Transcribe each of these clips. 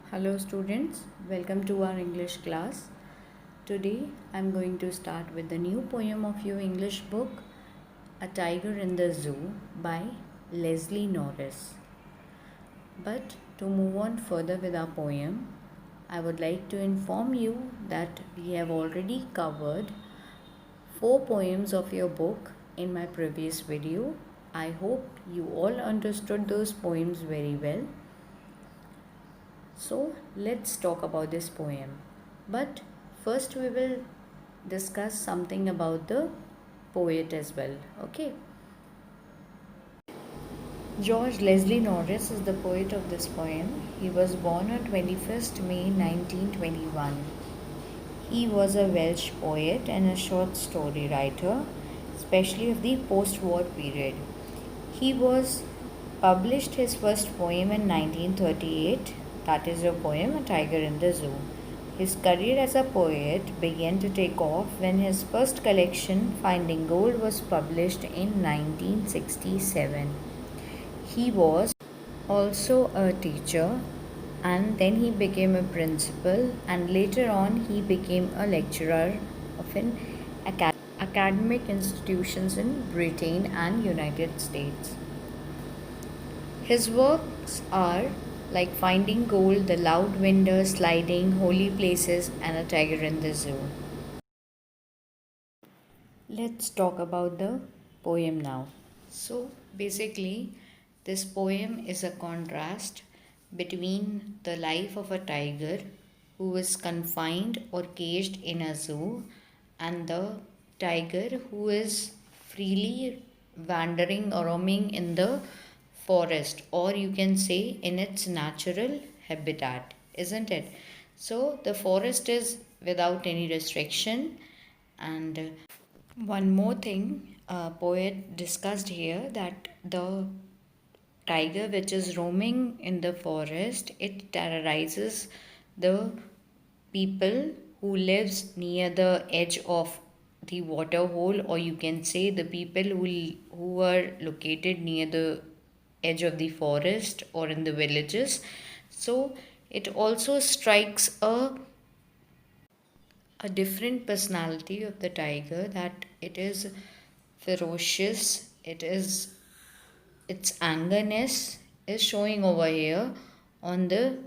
Hello students, welcome to our English class. Today I am going to start with the new poem of your English book, A Tiger in the Zoo by Leslie Norris. But to move on further with our poem, I would like to inform you that we have already covered 4 poems of your book in my previous video. I hope you all understood those poems very well. So let's talk about this poem. But first we will discuss something about the poet as well. Okay. George Leslie Norris is the poet of this poem. He was born on 21st May 1921. He was a Welsh poet and a short story writer, especially of the post-war period. He was published his first poem in 1938, that is a poem, A Tiger in the Zoo. His career as a poet began to take off when his first collection, Finding Gold, was published in 1967. He was also a teacher and then he became a principal and later on he became a lecturer of an academic institutions in Britain and United States. His works are like Finding Gold, The Loud Window, Sliding, Holy Places, and A Tiger in the Zoo. Let's talk about the poem now. So, basically, this poem is a contrast between the life of a tiger who is confined or caged in a zoo and the tiger who is freely wandering or roaming in the forest, or you can say in its natural habitat, isn't it? So the forest is without any restriction. And one more thing, poet discussed here that the tiger which is roaming in the forest, it terrorizes the people who lives near the edge of the water hole, or you can say the people who are located near the edge of the forest or in the villages. So it also strikes a different personality of the tiger, that it is ferocious, its angerness is showing over here on the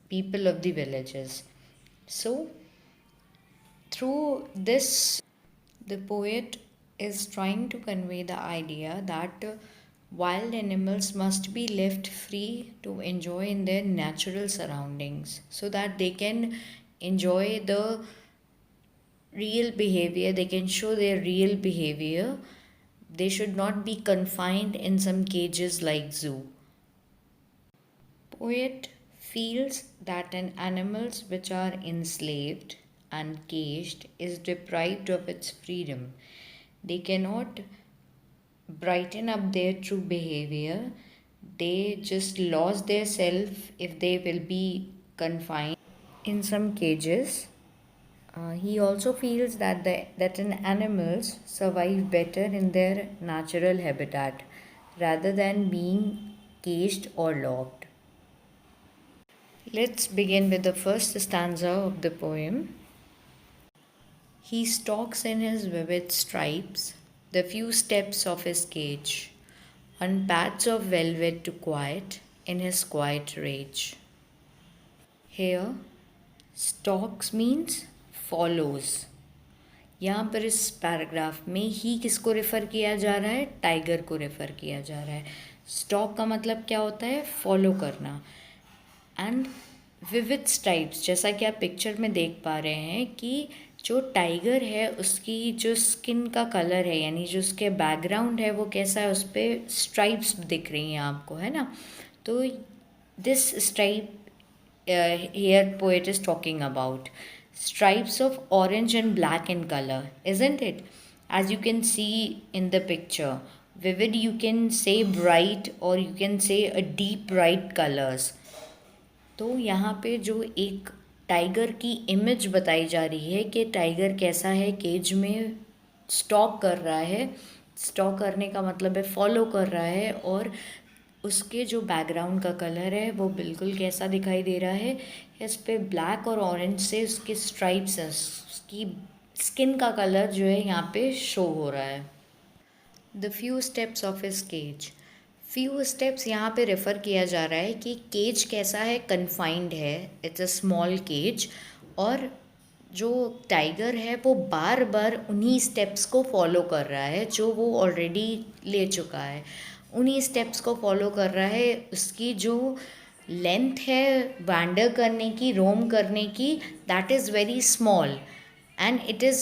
people of the villages. So through this, the poet is trying to convey the idea that wild animals must be left free to enjoy in their natural surroundings so that they can enjoy the real behavior, they can show their real behavior. They should not be confined in some cages like zoo. Poet feels that an animals which are enslaved and caged is deprived of its freedom. They cannot brighten up their true behavior. They just lose their self if they will be confined in some cages. He also feels that an animals survive better in their natural habitat rather than being caged or locked. Let's begin with the first stanza of the poem. He stalks in his vivid stripes the few steps of his cage, on pads of velvet to quiet in his quiet rage. Here, stalks means follows. यहाँ पर इस paragraph में ही किसको refer किया जा रहा है? Tiger को रेफ़र किया जा रहा है. स्टॉक का मतलब क्या होता है? फॉलो करना. एंड विविड स्ट्राइप्स, जैसा कि आप पिक्चर में देख पा रहे हैं कि जो टाइगर है उसकी जो स्किन का कलर है, यानी जो उसके बैकग्राउंड है वो कैसा है, उस पर स्ट्राइप्स दिख रही हैं आपको, है ना. तो this stripe here poet is talking about stripes of orange and black in color, isn't it? As you can see in the picture, vivid, you can say bright, or you can say a deep bright colors. तो यहाँ पे जो एक tiger की image बताई जा रही है कि टाइगर कैसा है, केज में स्टॉक कर रहा है. स्टॉक करने का मतलब है फॉलो कर रहा है, और उसके जो बैकग्राउंड का कलर है वो बिल्कुल कैसा दिखाई दे रहा है, इस पे ब्लैक और ऑरेंज से उसके स्ट्राइप्स हैं, उसकी स्किन का कलर जो है यहाँ पे शो हो रहा है। The few steps of his cage, few steps यहाँ पे रेफ़र किया जा रहा है कि केज कैसा है, कन्फाइंड है, इट्स अ स्मॉल केज, और जो टाइगर है वो बार बार उन्हीं स्टेप्स को फॉलो कर रहा है जो वो ऑलरेडी ले चुका है, उन्हीं स्टेप्स को फॉलो कर रहा है। उसकी जो लेंथ है वैंडर करने की, रोम करने की, that is very small, and it is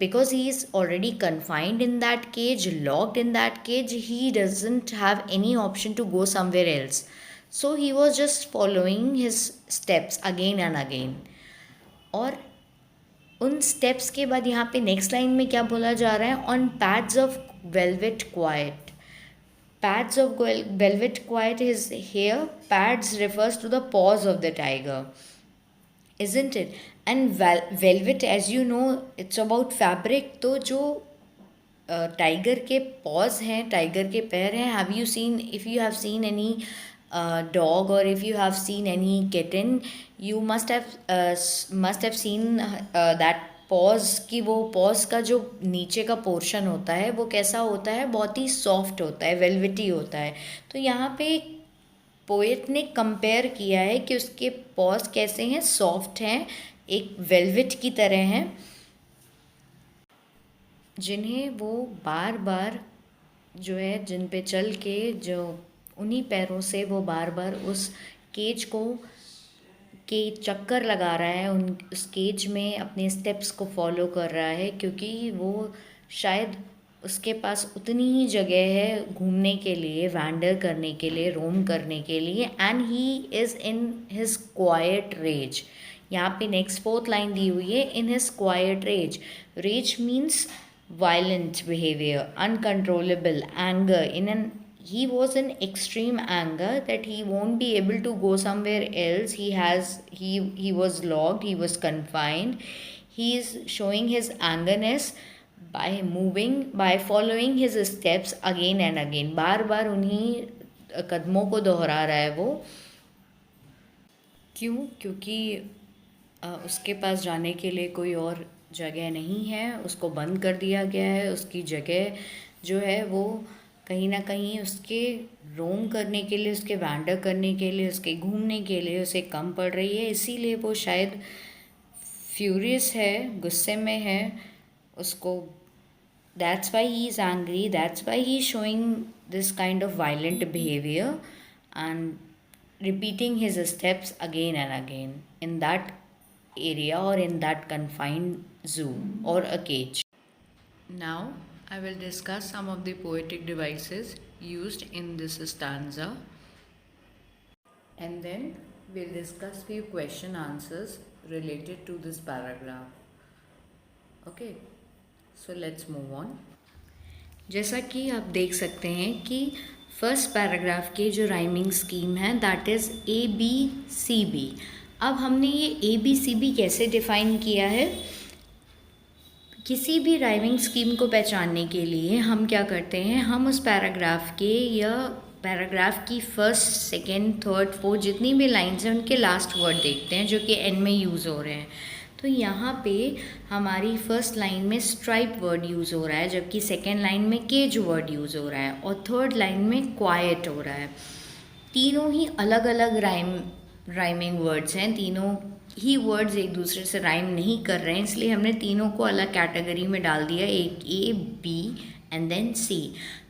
because he is already confined in that cage, locked in that cage, he doesn't have any option to go somewhere else, so he was just following his steps again and again। और उन steps के बाद यहाँ पे next line में क्या बोला जा रहा है, on pads of velvet quite, pads of velvet quiet is here, pads refers to the paws of the tiger, isn't it? And velvet, as you know, it's about fabric। तो जो tiger के pause हैं, tiger के पैर हैं, have you seen, if you have seen any dog और if you have seen any kitten, you must have seen that paws की, वो पॉज का जो नीचे का पोर्शन होता है वो कैसा होता है, बहुत ही सॉफ्ट होता है, वेलवेटी होता है। तो यहाँ पे पोएट ने कंपेयर किया है कि उसके पॉज कैसे हैं, सॉफ्ट हैं, एक वेलवेट की तरह हैं, जिन्हें वो बार बार जो है, जिन पे चल के, जो उन्हीं पैरों से वो बार बार उस केज को के चक्कर लगा रहा है, उस केज में अपने स्टेप्स को फॉलो कर रहा है, क्योंकि वो शायद उसके पास उतनी ही जगह है घूमने के लिए, वैंडर करने के लिए, रोम करने के लिए, and he is in his quiet rage. यहाँ पे नेक्स्ट फोर्थ लाइन दी हुई है, in his quiet rage. Rage means violent behavior, uncontrollable anger, he was in extreme anger that he won't be able to go somewhere else, he was locked, he was confined, he is showing his angerness by moving, by following his steps again and again, बार बार उन्हीं कदमों को दोहरा रहा है वो। क्यों? क्योंकि उसके पास जाने के लिए कोई और जगह नहीं है, उसको बंद कर दिया गया है, उसकी जगह जो है वो कहीं ना कहीं उसके रोम करने के लिए, उसके वैंडर करने के लिए, उसके घूमने के लिए उसे कम पड़ रही है, इसीलिए वो शायद फ्यूरियस है, गुस्से में है, उसको that's why he is angry, that's why he showing this kind of violent behaviour and repeating his steps again and again in that area or in that confined zoo or a cage. Now I will discuss some of the poetic devices used in this stanza, and then we'll discuss few question answers related to this paragraph. Okay, so let's move on. जैसा कि आप देख सकते हैं कि first paragraph की जो rhyming scheme है दैट इज़ ABCB। अब हमने ये ABCB कैसे डिफ़ाइन किया है, किसी भी राइमिंग स्कीम को पहचानने के लिए हम क्या करते हैं, हम उस पैराग्राफ के या पैराग्राफ की फर्स्ट, सेकेंड, थर्ड, फोर्थ जितनी भी लाइन्स हैं उनके लास्ट वर्ड देखते हैं जो कि एंड में यूज़ हो रहे हैं। तो यहाँ पे हमारी फर्स्ट लाइन में स्ट्राइप वर्ड यूज़ हो रहा है, जबकि सेकेंड लाइन में केज वर्ड यूज़ हो रहा है, और थर्ड लाइन में क्वाइट हो रहा है। तीनों ही अलग अलग राइमिंग वर्ड्स हैं, तीनों ही वर्ड्स एक दूसरे से राइम नहीं कर रहे हैं, इसलिए हमने तीनों को अलग कैटेगरी में डाल दिया, एक A, B and then C।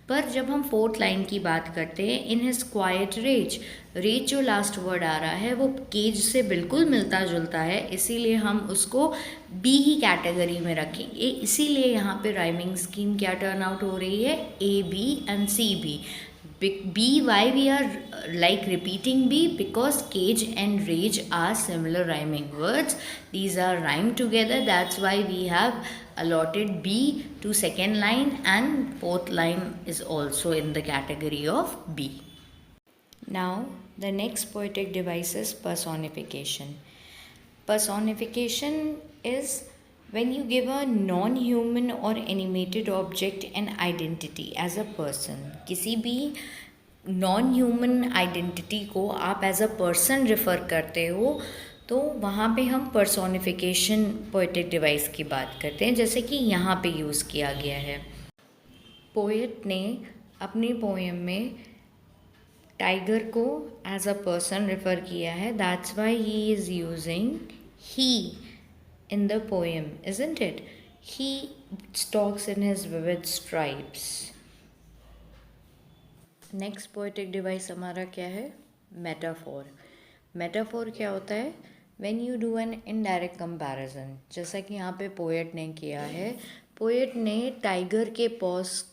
पर जब हम फोर्थ लाइन की बात करते हैं, in his quiet rage, rage जो लास्ट वर्ड आ रहा है वो केज से बिल्कुल मिलता जुलता है, इसीलिए हम उसको बी ही कैटेगरी में रखेंगे। इसीलिए यहाँ पे राइमिंग स्कीम क्या टर्न आउट हो रही है, AB and CB। B, why we are like repeating B? Because cage and rage are similar rhyming words. These are rhymed together. That's why we have allotted B to second line, and fourth line is also in the category of B. Now, the next poetic device is personification. Personification is when you give a non-human or animated object an identity as a person। किसी भी non human identity को आप as a person refer करते हो, तो वहाँ पे हम पर्सोनिफिकेशन पोएटिक डिवाइस की बात करते हैं, जैसे कि यहाँ पे यूज़ किया गया है। पोएट ने अपनी पोएम में टाइगर को एज अ पर्सन रेफ़र किया है, that's why he is using he in the poem, isn't it? He stalks in his vivid stripes. Next poetic device हमारा क्या है? मेटाफोर। मेटाफोर क्या होता है? When you do an indirect comparison, जैसा कि यहाँ पे पोएट ने किया है। पोएट ने टाइगर के पॉज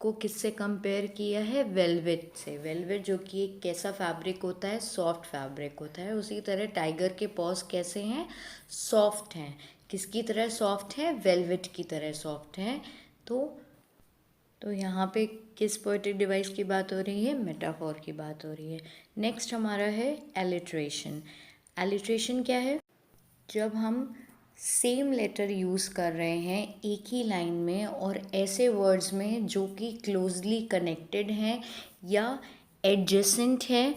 को किससे कंपेयर किया है? वेलवेट से। वेलवेट जो कि एक कैसा फैब्रिक होता है? सॉफ्ट फैब्रिक होता है। उसी तरह टाइगर के पॉज कैसे हैं? सॉफ्ट हैं। किसकी तरह सॉफ्ट है? वेलवेट की तरह सॉफ्ट हैं। तो यहाँ पे किस पोएटिक डिवाइस की बात हो रही है? मेटाफोर की बात हो रही है। नेक्स्ट हमारा है एलिट्रेशन। एलिट्रेशन क्या है? जब हम सेम लेटर यूज़ कर रहे हैं एक ही लाइन में और ऐसे वर्ड्स में जो कि क्लोजली कनेक्टेड हैं या एडजेसेंट है,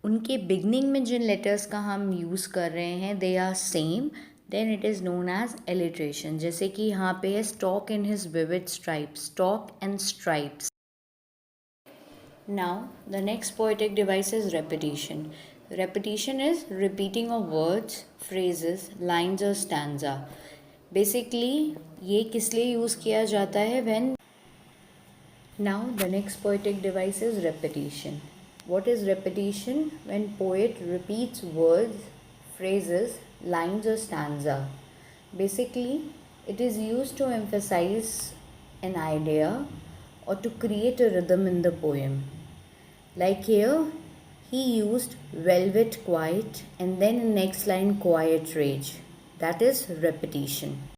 उनके बिगनिंग में जिन लेटर्स का हम यूज़ कर रहे हैं they are same, then it is known as alliteration. जैसे कि यहाँ पे है stalk in his vivid stripes, stalk and stripes. Now the next poetic device is repetition. Repetition is repeating of words, phrases, lines और stanza. Basically ये किस लिए use किया जाता है? When Now the next poetic device is repetition. What is repetition? When poet repeats words, phrases, lines or stanza. Basically, it is used to emphasize an idea or to create a rhythm in the poem. Like here, he used velvet quiet and then next line quiet rage. That is repetition.